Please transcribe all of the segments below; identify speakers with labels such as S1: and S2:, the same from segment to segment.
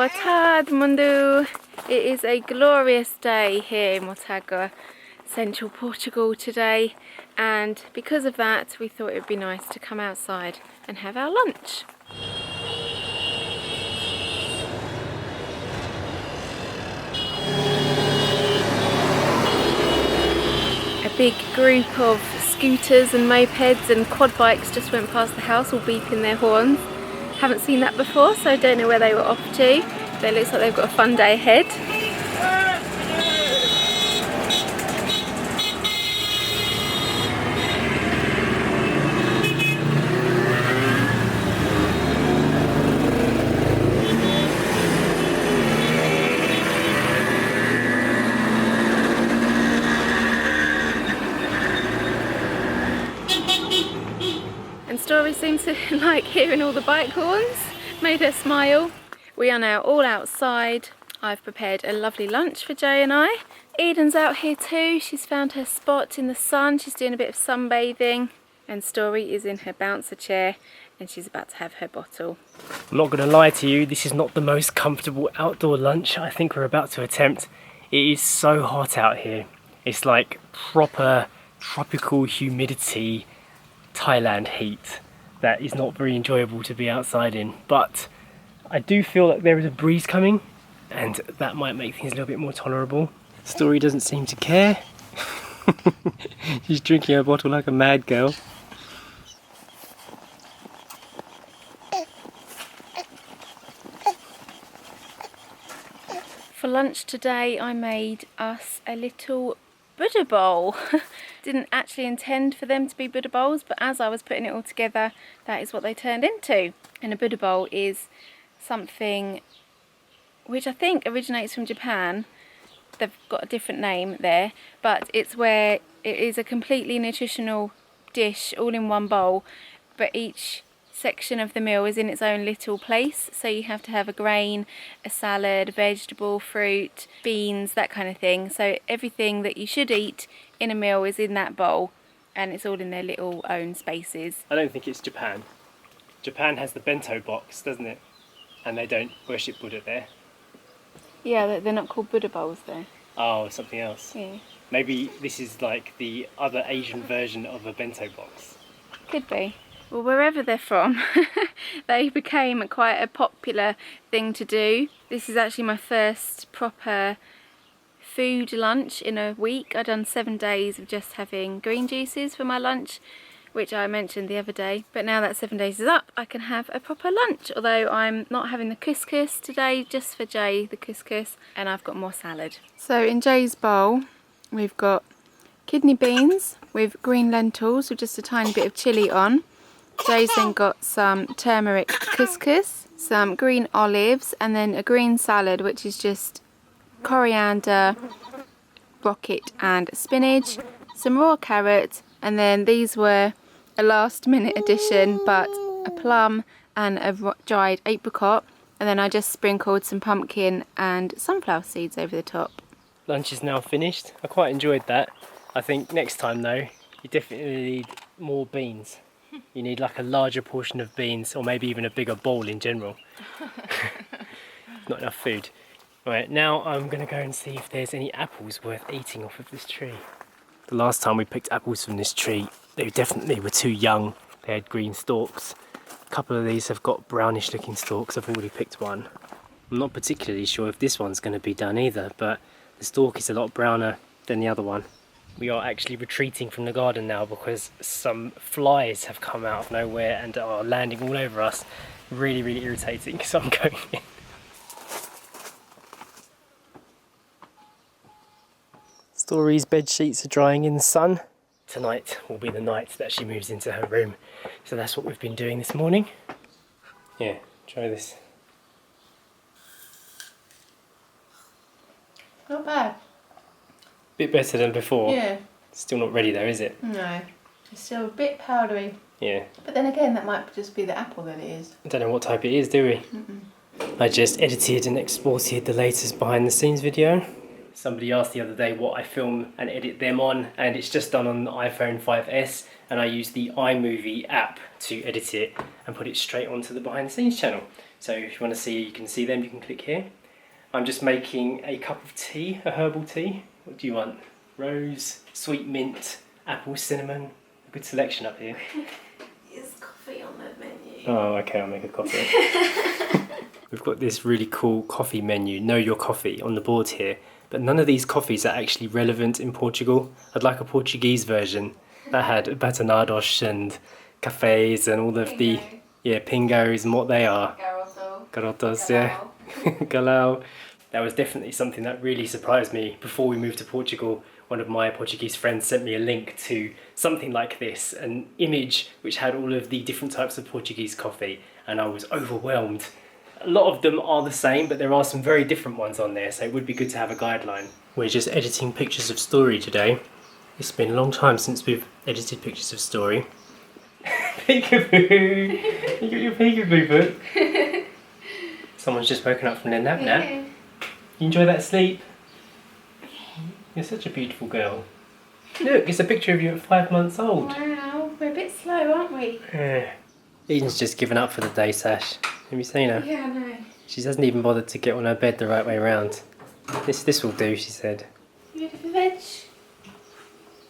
S1: Boa tarde, mundo. It is a glorious day here in Mortágua, central Portugal today, and because of that we thought it would be nice to come outside and have our lunch. A big group of scooters and mopeds and quad bikes just went past the house, all beeping their horns. Haven't seen that before, so I don't know where they were off to. But it looks like they've got a fun day ahead. And Story seems to like hearing all the bike horns, made her smile. We are now all outside. I've prepared a lovely lunch for Jay and I. Eden's out here too. She's found her spot in the sun. She's doing a bit of sunbathing. And Story is in her bouncer chair and she's about to have her bottle.
S2: I'm not going to lie to you, this is not the most comfortable outdoor lunch I think we're about to attempt. It is so hot out here. It's like proper tropical humidity Thailand heat that is not very enjoyable to be outside in, but I do feel like there is a breeze coming and that might make things a little bit more tolerable. Story doesn't seem to care. She's drinking her bottle like a mad girl.
S1: For lunch today I made us a little Buddha bowl. Didn't actually intend for them to be Buddha bowls, but as I was putting it all together, that is what they turned into. And a Buddha bowl is something which I think originates from Japan. They've got a different name there, but it's where it is a completely nutritional dish all in one bowl, but each section of the meal is in its own little place. So you have to have a grain, a salad, vegetable, fruit, beans, that kind of thing. So everything that you should eat in a meal is in that bowl, and it's all in their little own spaces.
S2: I don't think it's Japan. Japan has the bento box, doesn't it? And they don't worship Buddha there.
S1: Yeah, they're not called Buddha bowls there.
S2: Oh, something else.
S1: Yeah.
S2: Maybe this is like the other Asian version of a bento box.
S1: Could be. Well, wherever they're from, they became quite a popular thing to do. This is actually my first proper food lunch in a week. I've done 7 days of just having green juices for my lunch, which I mentioned the other day. But now that 7 days is up, I can have a proper lunch. Although I'm not having the couscous today, just for Jay, the couscous, and I've got more salad. So in Jay's bowl, we've got kidney beans with green lentils with just a tiny bit of chilli on. Jay's then got some turmeric couscous, some green olives, and then a green salad, which is just coriander, rocket and spinach, some raw carrot, and then these were a last minute addition, but a plum and a dried apricot, and then I just sprinkled some pumpkin and sunflower seeds over the top.
S2: Lunch is now finished. I quite enjoyed that. I think next time though, you definitely need more beans. You need like a larger portion of beans, or maybe even a bigger bowl in general. Not enough food. Right, now I'm going to go and see if there's any apples worth eating off of this tree. The last time we picked apples from this tree, they definitely were too young. They had green stalks. A couple of these have got brownish looking stalks. I've already picked one. I'm not particularly sure if this one's going to be done either, but the stalk is a lot browner than the other one. We are actually retreating from the garden now because some flies have come out of nowhere and are landing all over us. Really, really irritating, so I'm going in. Story's bed sheets are drying in the sun. Tonight will be the night that she moves into her room. So that's what we've been doing this morning. Yeah, try this.
S1: Not bad.
S2: Bit better than before.
S1: Yeah.
S2: Still not ready though, is it?
S1: No. It's still a bit powdery.
S2: Yeah.
S1: But then again, that might just be the apple that it is.
S2: I don't know what type it is, do we? I just edited and exported the latest behind the scenes video. Somebody asked the other day what I film and edit them on, and it's just done on the iPhone 5S, and I use the iMovie app to edit it and put it straight onto the behind the scenes channel. So if you want to see, you can see them, you can click here. I'm just making a cup of tea, a herbal tea. What do you want? Rose, sweet mint, apple, cinnamon. A good selection up here.
S1: Is coffee on the menu?
S2: Oh, okay, I'll make a coffee. We've got this really cool coffee menu, Know Your Coffee, on the board here. But none of these coffees are actually relevant in Portugal. I'd like a Portuguese version that had batanados and cafes and all of the pingos and what they are. Garotos, yeah. Galao. That was definitely something that really surprised me. Before we moved to Portugal, one of my Portuguese friends sent me a link to something like this, an image which had all of the different types of Portuguese coffee, and I was overwhelmed. A lot of them are the same, but there are some very different ones on there, so it would be good to have a guideline. We're just editing pictures of Story today. It's been a long time since we've edited pictures of Story. Peekaboo! You got your peekaboo book? Someone's just woken up from their nap now. You enjoy that sleep? You're such a beautiful girl. Look, it's a picture of you at 5 months old.
S1: Wow, we're a bit slow, aren't we?
S2: Eden's just given up for the day, Sach. Have you seen her?
S1: Yeah, I know.
S2: She hasn't even bothered to get on her bed the right way around. This will do, she said.
S1: You ready for veg?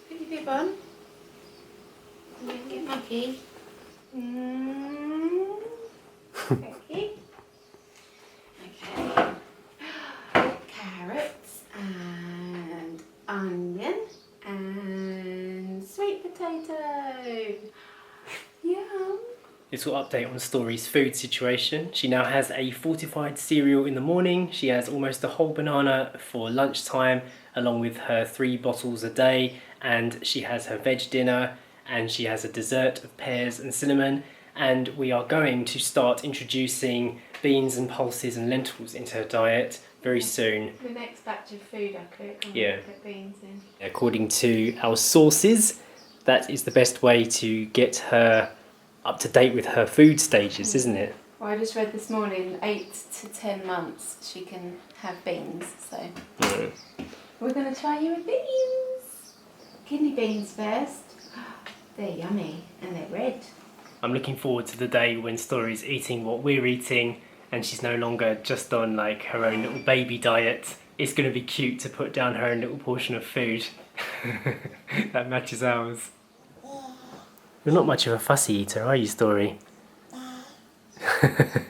S1: Put your bib on. And then get Maggie. Thank you. Okay. Carrots and onion and sweet potato. Yum.
S2: Little update on Story's food situation. She now has a fortified cereal in the morning. She has almost a whole banana for lunchtime, along with her 3 bottles a day, and she has her veg dinner, and she has a dessert of pears and cinnamon, and we are going to start introducing beans and pulses and lentils into her diet very soon.
S1: The next batch of food I cook, I'm
S2: Yeah.
S1: going to put beans in.
S2: According to our sources, that is the best way to get her up to date with her food stages, isn't it?
S1: Well, I just read this morning, 8 to 10 months she can have beans, so we're going to try you with beans. Kidney beans first. They're yummy and they're red.
S2: I'm looking forward to the day when Story's eating what we're eating and she's no longer just on like her own little baby diet. It's going to be cute to put down her own little portion of food that matches ours. You're not much of a fussy eater, are you, Story? I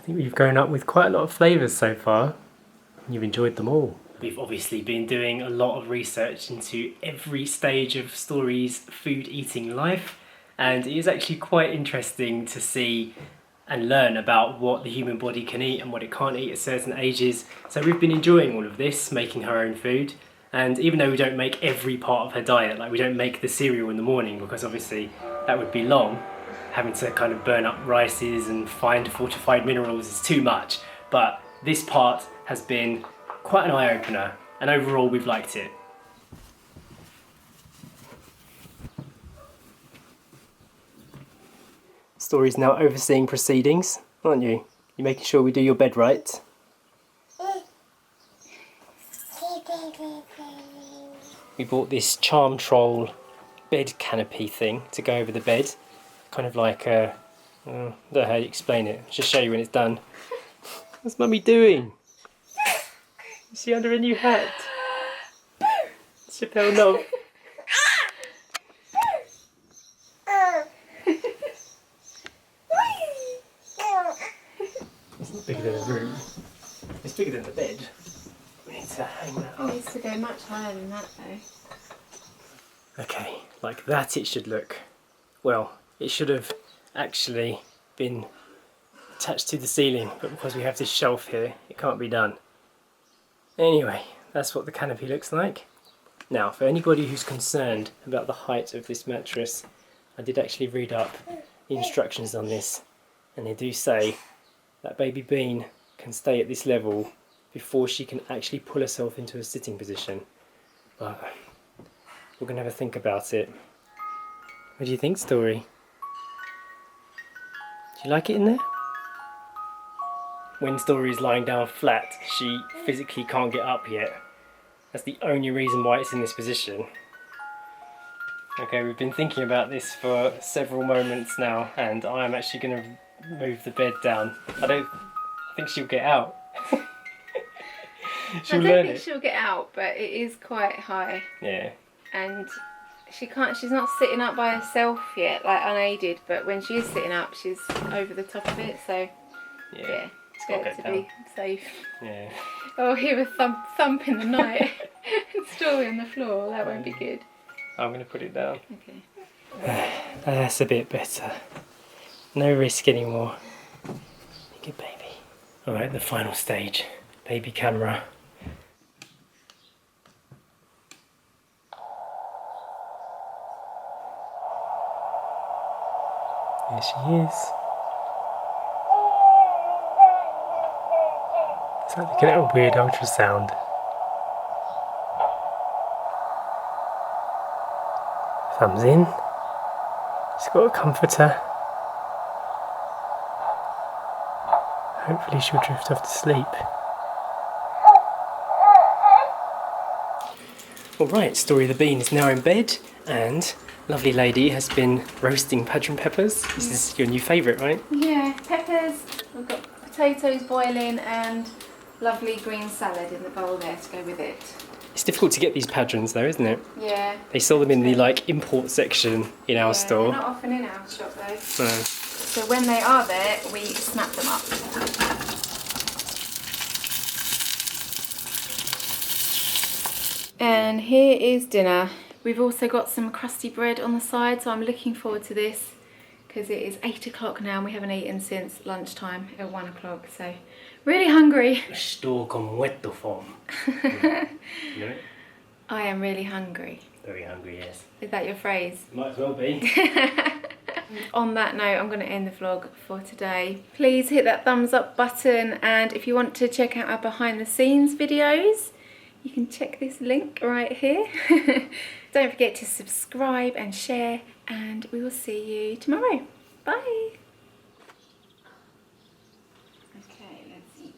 S2: think we've grown up with quite a lot of flavours so far. You've enjoyed them all. We've obviously been doing a lot of research into every stage of Story's food eating life, and it is actually quite interesting to see and learn about what the human body can eat and what it can't eat at certain ages. So we've been enjoying all of this, making her own food. And even though we don't make every part of her diet, like we don't make the cereal in the morning because obviously that would be long, having to kind of burn up rices and find fortified minerals is too much. But this part has been quite an eye-opener, and overall we've liked it. Story's now overseeing proceedings, aren't you? You're making sure we do your bed right. We bought this Charm Troll bed canopy thing to go over the bed. Kind of like a... I don't know how you explain it. I'll just show you when it's done. What's Mummy doing? Is she under a new hat? Chappelle, no. It's not bigger than a room. It's bigger than the bed. We need to hang that up.
S1: It needs to go much higher than that though.
S2: Okay, like that it should look. Well, it should have actually been attached to the ceiling, but because we have this shelf here, it can't be done. Anyway, that's what the canopy looks like. Now, for anybody who's concerned about the height of this mattress, I did actually read up the instructions on this, and they do say that baby Bean can stay at this level before she can actually pull herself into a sitting position. But we're going to have a think about it. What do you think, Story? Do you like it in there? When Story is lying down flat, she physically can't get up yet. That's the only reason why it's in this position. Okay, we've been thinking about this for several moments now, and I'm actually going to move the bed down. I think she'll get out.
S1: I don't think she'll get out, but it is quite high.
S2: Yeah.
S1: And she's not sitting up by herself yet, like unaided, but when she is sitting up, she's over the top of it, so yeah, it's got to be safe.
S2: Yeah.
S1: Oh, hear a thump in the night. Story on the floor, that won't be good.
S2: I'm going to put it down.
S1: Okay.
S2: That's a bit better. No risk anymore. Good baby. Alright, the final stage. Baby camera. There she is. It's like they get a weird ultrasound. Thumbs in. She's got a comforter. Hopefully she'll drift off to sleep. Alright, Story of the Bean is now in bed, and lovely lady has been roasting Padron peppers. This is your new favourite, right?
S1: Yeah, peppers. We've got potatoes boiling and lovely green salad in the bowl there to go with it.
S2: It's difficult to get these Padrons though, isn't it?
S1: Yeah.
S2: They sell them in the import section in our store.
S1: They're not often in our shop though.
S2: No.
S1: So when they are there, we snap them up. And here is dinner. We've also got some crusty bread on the side, so I'm looking forward to this because it is 8 o'clock now and we haven't eaten since lunchtime at 1 o'clock, so really hungry.
S2: Estou con muerto fome. You know it?
S1: I am really hungry.
S2: Very hungry, yes.
S1: Is that your phrase?
S2: Might as well be.
S1: On that note, I'm going to end the vlog for today. Please hit that thumbs up button, and if you want to check out our behind the scenes videos, you can check this link right here. Don't forget to subscribe and share, and we will see you tomorrow. Bye. Okay, let's eat.